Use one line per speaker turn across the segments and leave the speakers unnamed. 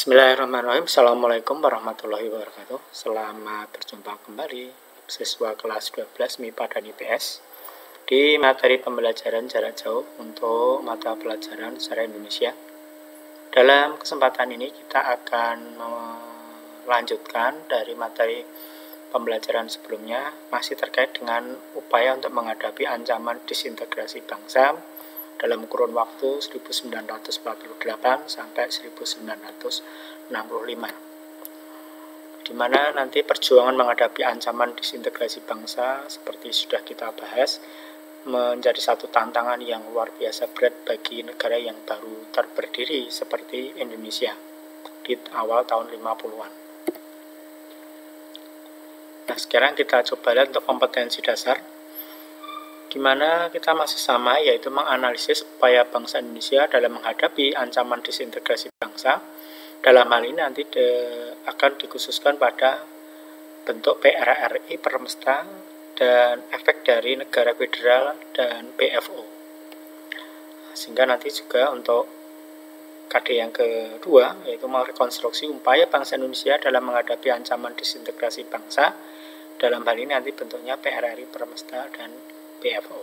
Bismillahirrahmanirrahim. Assalamualaikum warahmatullahi wabarakatuh. Selamat berjumpa kembali siswa kelas 12 MIPA dan IPS di materi pembelajaran jarak jauh untuk mata pelajaran sejarah Indonesia. Dalam kesempatan ini kita akan melanjutkan dari materi pembelajaran sebelumnya, masih terkait dengan upaya untuk menghadapi ancaman disintegrasi bangsa dalam kurun waktu 1948 sampai 1965, di mana nanti perjuangan menghadapi ancaman disintegrasi bangsa seperti sudah kita bahas menjadi satu tantangan yang luar biasa berat bagi negara yang baru terberdiri seperti Indonesia di awal tahun 50-an. Nah, sekarang kita coba lihat untuk kompetensi dasar, di mana kita masih sama, yaitu menganalisis upaya bangsa Indonesia dalam menghadapi ancaman disintegrasi bangsa. Dalam hal ini nanti akan dikhususkan pada bentuk PRRI Permesta dan efek dari negara federal dan PFO. Sehingga nanti juga untuk KD yang kedua, yaitu merekonstruksi upaya bangsa Indonesia dalam menghadapi ancaman disintegrasi bangsa. Dalam hal ini nanti bentuknya PRRI Permesta dan PFO.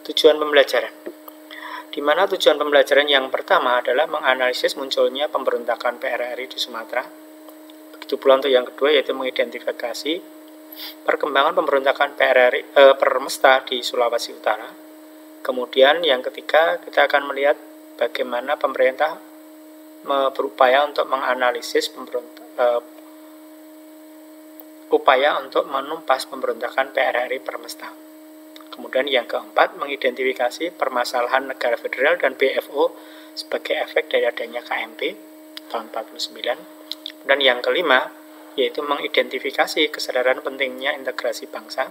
Tujuan pembelajaran, di mana tujuan pembelajaran yang pertama adalah menganalisis munculnya pemberontakan PRRI di Sumatera. Begitu pula untuk yang kedua, yaitu mengidentifikasi perkembangan pemberontakan PRRI Permesta di Sulawesi Utara. Kemudian yang ketiga, kita akan melihat bagaimana pemerintah berupaya untuk menganalisis upaya untuk menumpas pemberontakan PRRI Permesta. Kemudian yang keempat, mengidentifikasi permasalahan negara federal dan PFO sebagai efek dari adanya KMP tahun 49. Dan yang kelima, yaitu mengidentifikasi kesadaran pentingnya integrasi bangsa.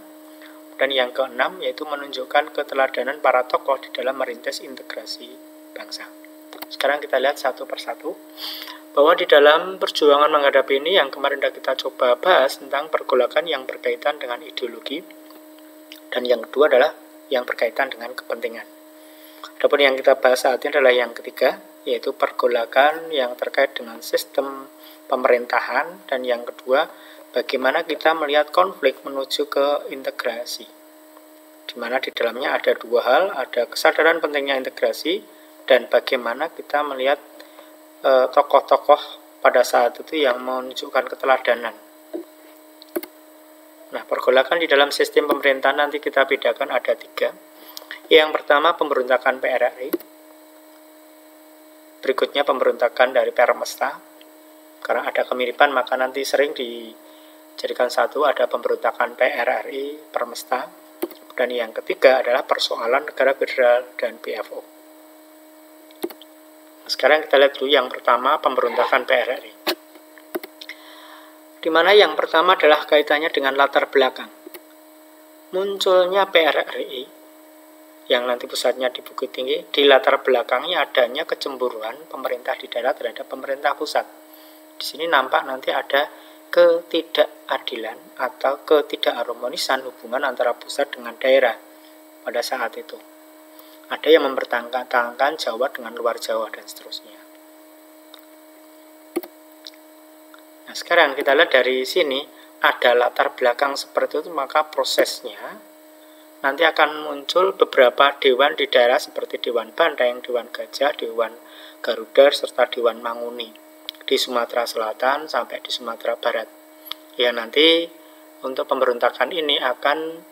Dan yang keenam, yaitu menunjukkan keteladanan para tokoh di dalam merintis integrasi bangsa. Sekarang kita lihat satu persatu, bahwa di dalam perjuangan menghadapi ini yang kemarin kita coba bahas tentang pergolakan yang berkaitan dengan ideologi, dan yang kedua adalah yang berkaitan dengan kepentingan. Adapun yang kita bahas saat ini adalah yang ketiga, yaitu pergolakan yang terkait dengan sistem pemerintahan, dan yang kedua, bagaimana kita melihat konflik menuju ke integrasi, di mana di dalamnya ada dua hal, ada kesadaran pentingnya integrasi, dan bagaimana kita melihat tokoh-tokoh pada saat itu yang menunjukkan keteladanan. Nah, pergolakan di dalam sistem pemerintahan nanti kita bedakan ada tiga. Yang pertama, pemberontakan PRRI. Berikutnya, pemberontakan dari Permesta. Karena ada kemiripan, maka nanti sering dijadikan satu, ada pemberontakan PRRI Permesta. Dan yang ketiga adalah persoalan negara federal dan PFO. Sekarang kita lihat dulu yang pertama, pemberontakan PRRI. Di mana yang pertama adalah kaitannya dengan latar belakang. Munculnya PRRI, yang nanti pusatnya di Bukit Tinggi, di latar belakangnya adanya kecemburuan pemerintah di daerah terhadap pemerintah pusat. Di sini nampak nanti ada ketidakadilan atau ketidakharmonisan hubungan antara pusat dengan daerah pada saat itu. Ada yang mempertahankan Jawa dengan luar Jawa dan seterusnya. Nah, sekarang kita lihat dari sini ada latar belakang seperti itu, maka prosesnya nanti akan muncul beberapa dewan di daerah seperti Dewan Bantaeng, Dewan Gajah, Dewan Garuda, serta Dewan Manguni di Sumatera Selatan sampai di Sumatera Barat. Ya, nanti untuk pemberontakan ini akan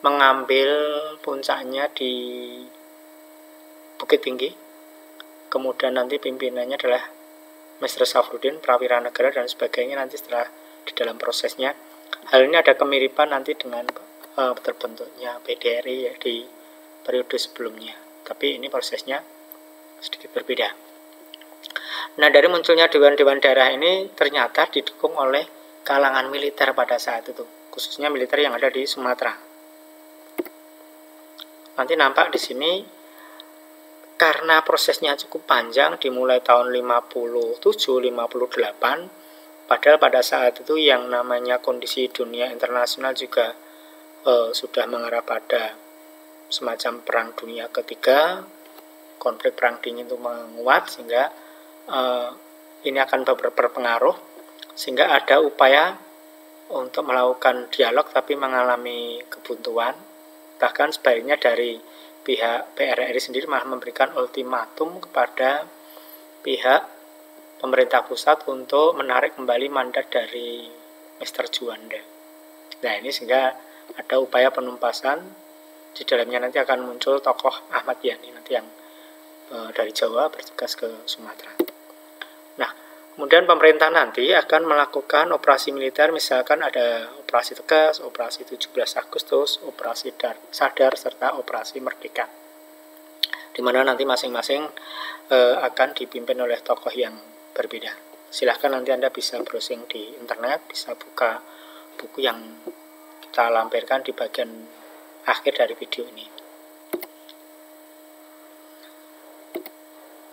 mengambil puncaknya di Bukit Tinggi. Kemudian nanti pimpinannya adalah Mr. Safruddin, Prawira Negara, dan sebagainya nanti setelah di dalam prosesnya. Hal ini ada kemiripan nanti dengan terbentuknya PDRI ya, di periode sebelumnya. Tapi ini prosesnya sedikit berbeda. Nah, dari munculnya dewan-dewan daerah ini ternyata didukung oleh kalangan militer pada saat itu, khususnya militer yang ada di Sumatera. Nanti nampak di sini, karena prosesnya cukup panjang, dimulai tahun 57-58, padahal pada saat itu yang namanya kondisi dunia internasional juga sudah mengarah pada semacam perang dunia ketiga, konflik perang dingin itu menguat, sehingga ini akan berpengaruh, sehingga ada upaya untuk melakukan dialog tapi mengalami kebuntuan. Bahkan sebaliknya dari pihak PRRI sendiri malah memberikan ultimatum kepada pihak pemerintah pusat untuk menarik kembali mandat dari Mr. Juanda. Nah, ini sehingga ada upaya penumpasan. Di dalamnya nanti akan muncul tokoh Ahmad Yani nanti yang dari Jawa bertugas ke Sumatera. Nah, kemudian pemerintah nanti akan melakukan operasi militer, misalkan ada operasi Tegas, operasi 17 Agustus, operasi Sadar, serta operasi Merdeka. Di mana nanti masing-masing akan dipimpin oleh tokoh yang berbeda. Silahkan nanti Anda bisa browsing di internet, bisa buka buku yang kita lampirkan di bagian akhir dari video ini.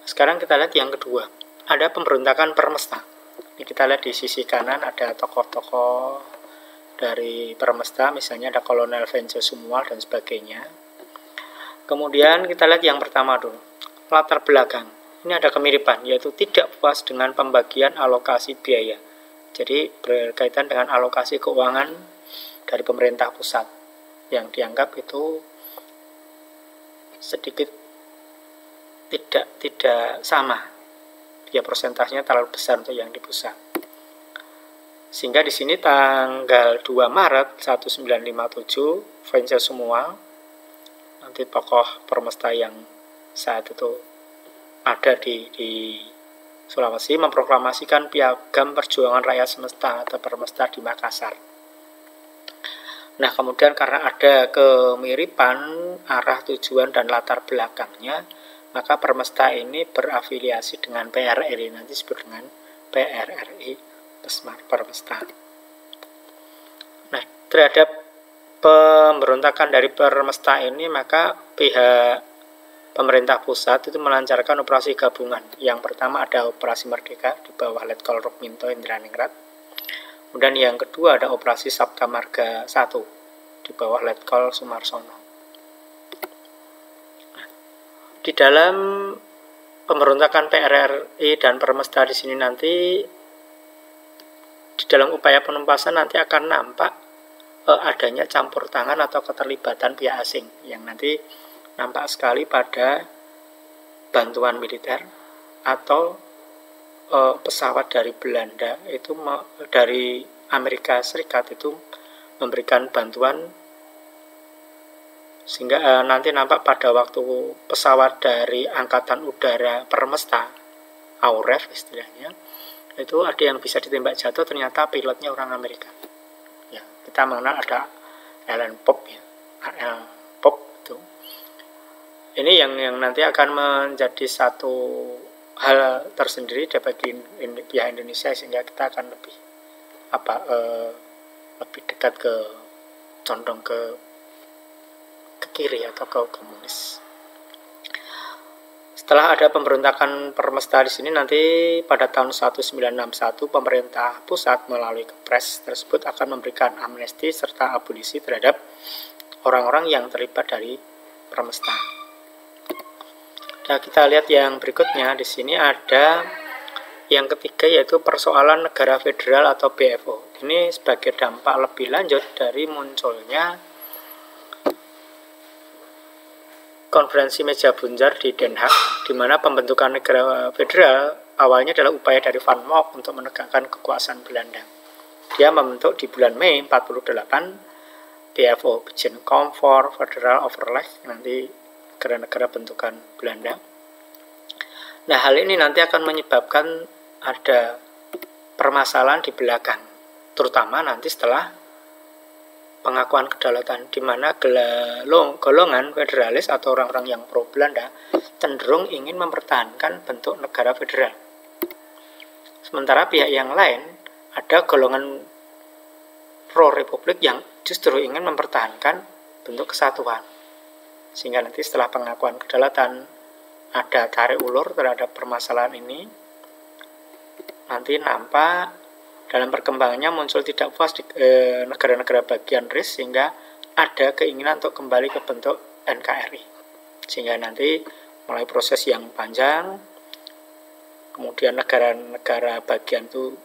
Sekarang kita lihat yang kedua. Ada pemberontakan Permesta. Ini kita lihat di sisi kanan ada tokoh-tokoh dari Permesta, misalnya ada Kolonel Venjo Sumual dan sebagainya. Kemudian kita lihat yang pertama dulu, latar belakang. Ini ada kemiripan, yaitu tidak puas dengan pembagian alokasi biaya. Jadi berkaitan dengan alokasi keuangan dari pemerintah pusat yang dianggap itu sedikit tidak sama. Ya, persentasenya terlalu besar untuk yang di pusat. Sehingga di sini tanggal 2 Maret 1957, Venjo Sumual, nanti tokoh Permesta yang saat itu ada di Sulawesi, memproklamasikan Piagam Perjuangan Rakyat Semesta atau Permesta di Makassar. Nah, kemudian karena ada kemiripan arah tujuan dan latar belakangnya, maka Permesta ini berafiliasi dengan PRRI, nanti disebut dengan PRRI Permesta. Nah, terhadap pemberontakan dari Permesta ini, maka pihak pemerintah pusat itu melancarkan operasi gabungan. Yang pertama ada operasi Merdeka di bawah Letkol Rukminto Indraningrat. Kemudian yang kedua ada operasi Sabta Marga 1 di bawah Letkol Sumarsono. Di dalam pemberontakan PRRI dan Permesta di sini nanti, di dalam upaya penumpasan nanti akan nampak adanya campur tangan atau keterlibatan pihak asing yang nanti nampak sekali pada bantuan militer atau pesawat dari Belanda itu dari Amerika Serikat itu memberikan bantuan, sehingga nanti nampak pada waktu pesawat dari Angkatan Udara Permesta, AUREF istilahnya, itu ada yang bisa ditembak jatuh, ternyata pilotnya orang Amerika. Ya, kita mengenal ada Alan Pope ya, AL Pope itu. Ini yang nanti akan menjadi satu hal tersendiri bagi pihak Indonesia, sehingga kita akan lebih dekat condong ke kiri atau ke komunis. Setelah ada pemberontakan Permesta di sini, nanti pada tahun 1961 pemerintah pusat melalui Kepres tersebut akan memberikan amnesti serta abolisi terhadap orang-orang yang terlibat dari Permesta. Nah, kita lihat yang berikutnya. Di sini ada yang ketiga, yaitu persoalan negara federal atau BFO. Ini sebagai dampak lebih lanjut dari munculnya konferensi meja bunjar di Den Haag, di mana pembentukan negara federal awalnya adalah upaya dari Van Mock untuk menegakkan kekuasaan Belanda. Dia membentuk di bulan Mei 1948 BFO, Bijen Comfort Federal Overleg, nanti negara-negara bentukan Belanda. Nah, hal ini nanti akan menyebabkan ada permasalahan di belakang, terutama nanti setelah pengakuan kedaulatan, di mana golongan federalis atau orang-orang yang pro Belanda cenderung ingin mempertahankan bentuk negara federal. Sementara pihak yang lain ada golongan pro republik yang justru ingin mempertahankan bentuk kesatuan. Sehingga nanti setelah pengakuan kedaulatan ada tarik ulur terhadap permasalahan ini, nanti nampak dalam perkembangannya muncul tidak puas di negara-negara bagian RIS, sehingga ada keinginan untuk kembali ke bentuk NKRI. Sehingga nanti mulai proses yang panjang kemudian negara-negara bagian itu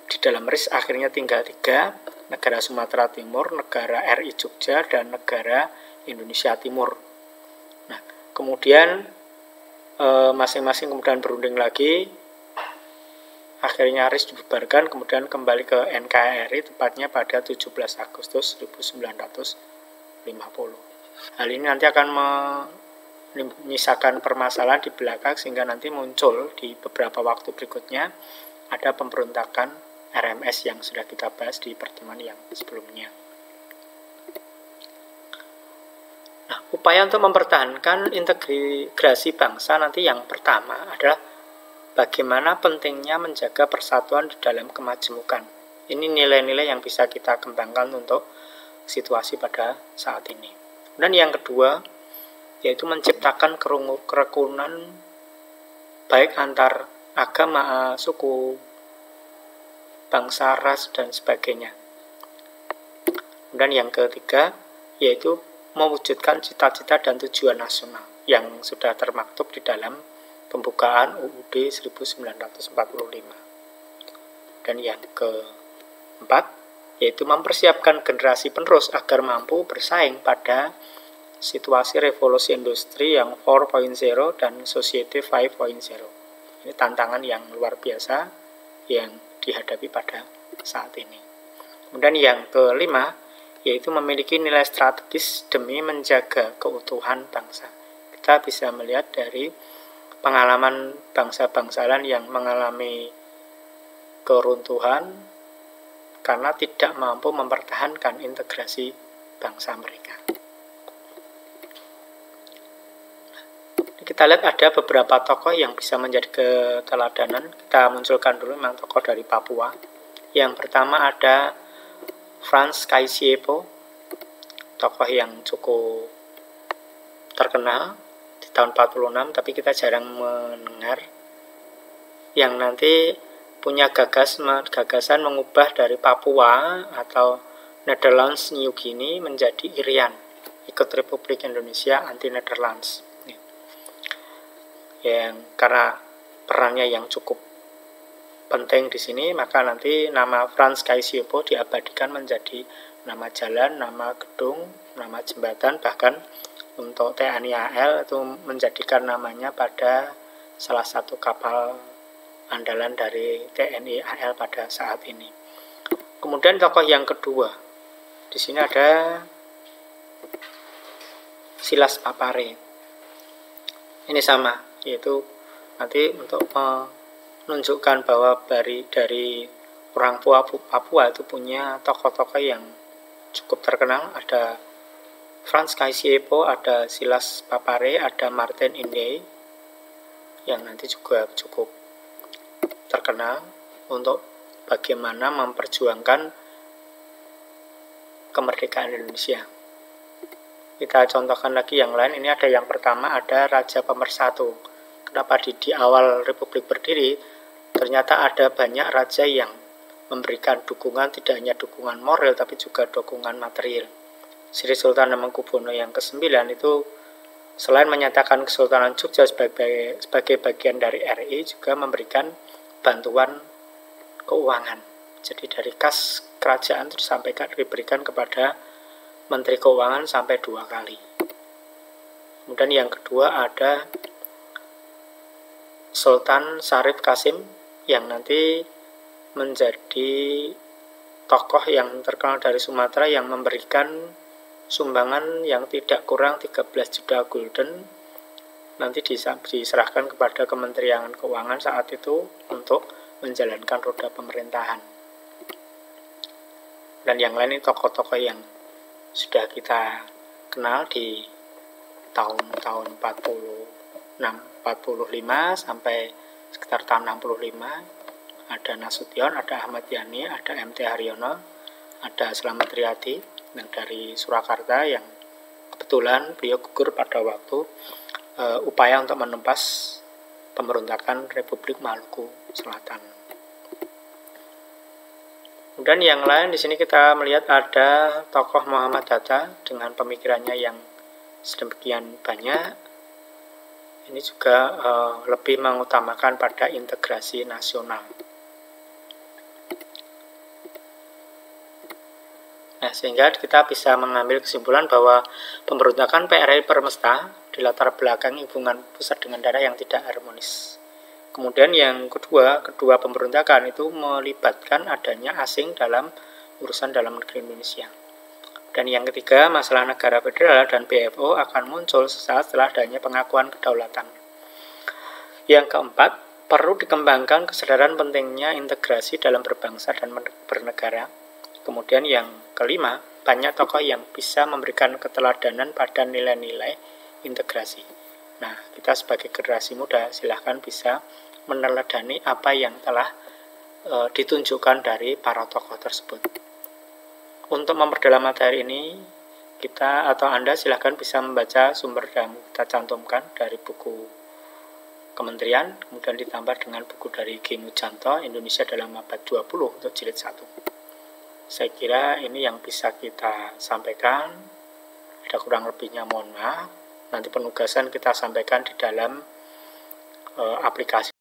di dalam RIS akhirnya tinggal 3, negara Sumatera Timur, negara RI Jogja, dan negara Indonesia Timur. Nah, kemudian masing-masing kemudian berunding lagi, akhirnya RIS dibubarkan, kemudian kembali ke NKRI tepatnya pada 17 Agustus 1950. Hal ini nanti akan menyisakan permasalahan di belakang sehingga nanti muncul di beberapa waktu berikutnya ada pemberontakan RMS yang sudah kita bahas di pertemuan yang sebelumnya. Nah, upaya untuk mempertahankan integrasi bangsa nanti yang pertama adalah bagaimana pentingnya menjaga persatuan di dalam kemajemukan. Ini nilai-nilai yang bisa kita kembangkan untuk situasi pada saat ini. Dan yang kedua, yaitu menciptakan kerukunan baik antar agama, suku, bangsa, ras, dan sebagainya. Dan yang ketiga, yaitu mewujudkan cita-cita dan tujuan nasional yang sudah termaktub di dalam pembukaan UUD 1945. Dan yang keempat, yaitu mempersiapkan generasi penerus agar mampu bersaing pada situasi revolusi industri yang 4.0 dan society 5.0. Ini tantangan yang luar biasa yang dihadapi pada saat ini. Kemudian yang kelima, yaitu memiliki nilai strategis demi menjaga keutuhan bangsa. Kita bisa melihat dari pengalaman bangsa-bangsa lain yang mengalami keruntuhan karena tidak mampu mempertahankan integrasi bangsa mereka. Kita lihat ada beberapa tokoh yang bisa menjadi keteladanan. Kita munculkan dulu memang tokoh dari Papua. Yang pertama ada Frans Kaisiepo, tokoh yang cukup terkenal di tahun 46, tapi kita jarang mendengar, yang nanti punya gagasan mengubah dari Papua atau Netherlands New Guinea menjadi Irian, ikut Republik Indonesia anti Netherlands. Yang karena perannya yang cukup penting di sini, maka nanti nama Frans Kaisiepo diabadikan menjadi nama jalan, nama gedung, nama jembatan, bahkan untuk TNI AL itu menjadikan namanya pada salah satu kapal andalan dari TNI AL pada saat ini. Kemudian tokoh yang kedua, di sini ada Silas Papare. Ini sama, yaitu nanti untuk menunjukkan bahwa dari orang Papua itu punya tokoh-tokoh yang cukup terkenal. Ada Frans Kaisiepo, ada Silas Papare, ada Martin Inde yang nanti juga cukup terkenal untuk bagaimana memperjuangkan kemerdekaan Indonesia. Kita contohkan lagi yang lain. Ini ada yang pertama, ada Raja Pemersatu. Kenapa di awal Republik berdiri ternyata ada banyak raja yang memberikan dukungan, tidak hanya dukungan moral tapi juga dukungan material. Sri Sultan Hamengkubuwono yang ke-9 itu selain menyatakan Kesultanan Jogja sebagai bagian dari RI, juga memberikan bantuan keuangan. Jadi dari kas kerajaan itu diberikan kepada Menteri Keuangan sampai 2 kali. Kemudian yang kedua ada Sultan Syarif Qasim yang nanti menjadi tokoh yang terkenal dari Sumatera yang memberikan sumbangan yang tidak kurang 13 juta gulden, nanti diserahkan kepada Kementerian Keuangan saat itu untuk menjalankan roda pemerintahan. Dan yang lain ini tokoh-tokoh yang sudah kita kenal di tahun-tahun 45 sampai sekitar tahun 65. Ada Nasution, ada Ahmad Yani, ada MT Haryono, ada Slamet Riyadi yang dari Surakarta yang kebetulan beliau gugur pada waktu upaya untuk menumpas pemberontakan Republik Maluku Selatan. Kemudian yang lain di sini kita melihat ada tokoh Muhammad Hatta dengan pemikirannya yang sedemikian banyak, ini juga lebih mengutamakan pada integrasi nasional. Nah, sehingga kita bisa mengambil kesimpulan bahwa pemberontakan PRRI Permesta dilatar belakangi hubungan pusat dengan daerah yang tidak harmonis. Kemudian yang kedua pemberontakan itu melibatkan adanya asing dalam urusan dalam negeri Indonesia. Dan yang ketiga, masalah negara federal dan BFO akan muncul sesaat setelah adanya pengakuan kedaulatan. Yang keempat, perlu dikembangkan kesadaran pentingnya integrasi dalam berbangsa dan bernegara. Kemudian yang kelima, banyak tokoh yang bisa memberikan keteladanan pada nilai-nilai integrasi. Nah, kita sebagai generasi muda silahkan bisa meneladani apa yang telah ditunjukkan dari para tokoh tersebut. Untuk memperdalam materi ini, kita atau Anda silahkan bisa membaca sumber yang kita cantumkan dari buku Kementerian, kemudian ditambah dengan buku dari G. Mujanto, Indonesia dalam Abad 20 untuk jilid 1. Saya kira ini yang bisa kita sampaikan. Ada kurang lebihnya mohon maaf. Nanti penugasan kita sampaikan di dalam aplikasi.